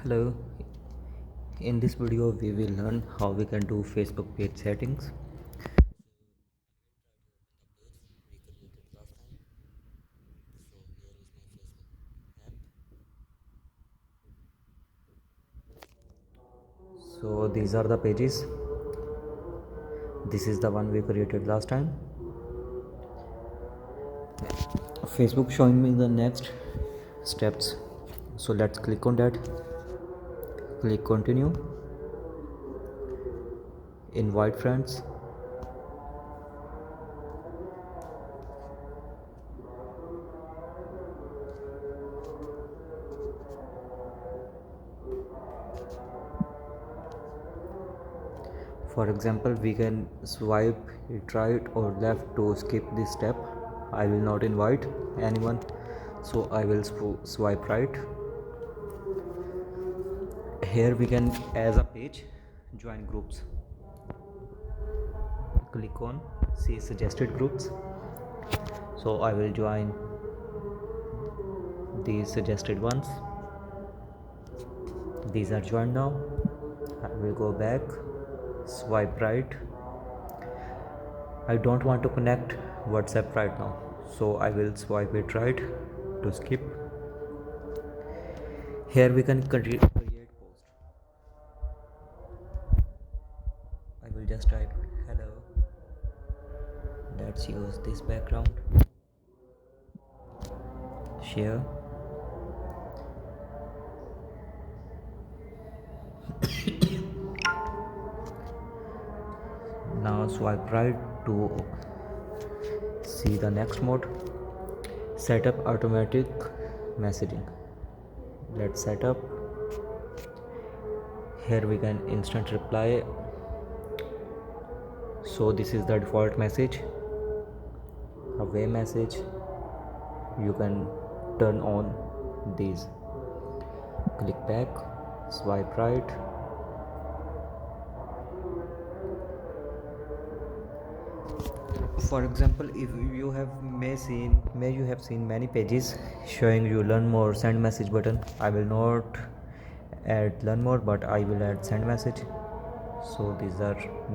Hello, in this video we will learn how we can do Facebook page settings. So these are the pages. This is the one we created last time. Facebook showing me the next steps. So let's click on that. Click continue. Invite friends. For example, we can swipe it right or left to skip this step. I will not invite anyone, so I will swipe right. Here we can, as a page, join groups. Click on see suggested groups. So I will join these suggested ones. These are joined now. I will go back, swipe right. I don't want to connect WhatsApp right now, so I will swipe it right to skip. Here we can create post. I will just type hello. Let's use this background. Share. Now swipe right to see the next mode. Set up automatic messaging. Let's set up. Here we can instant reply. So this is the default message. Away message. You can turn on these. Click back, swipe right. For example, if you have seen many pages showing you learn more, send message button. I will not add learn more, but I will add send message. So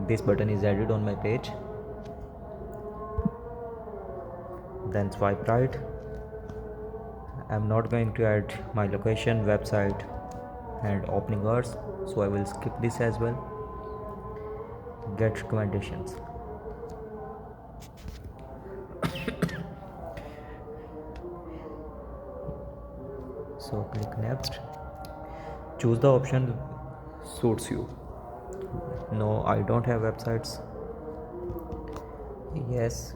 this button is added on my page. Then swipe right. I'm not going to add my location, website and opening hours, so I will skip this as well. Get recommendations. So click next. Choose the option suits you. No, I don't have websites. Yes.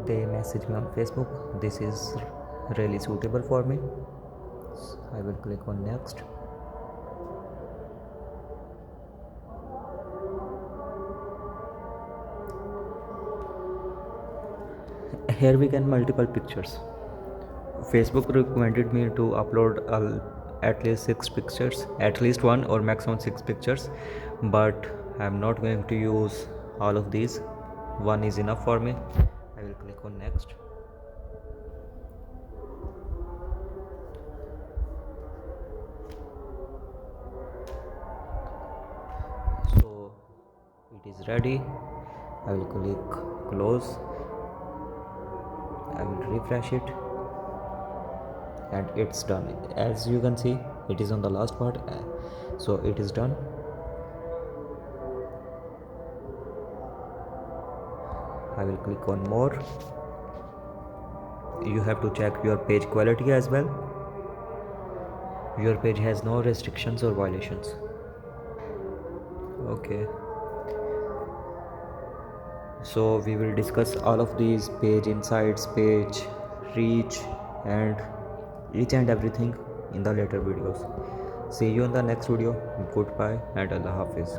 They message me on Facebook. This is really suitable for me. I will click on next. Here we can multiple pictures. Facebook recommended me to upload at least 6 pictures, at least one or maximum 6 pictures, but I'm not going to use all of these. One is enough for me. I will click on next. So it is ready. I will click close. I will refresh it and it's done. As you can see, it is on the last part, so it is done. I will click on more. You have to check your page quality as well. Your page has no restrictions or violations. Okay, so we will discuss all of these: page insights, page reach and each and everything in the later videos. See you in the next video. Goodbye and Allah Hafiz.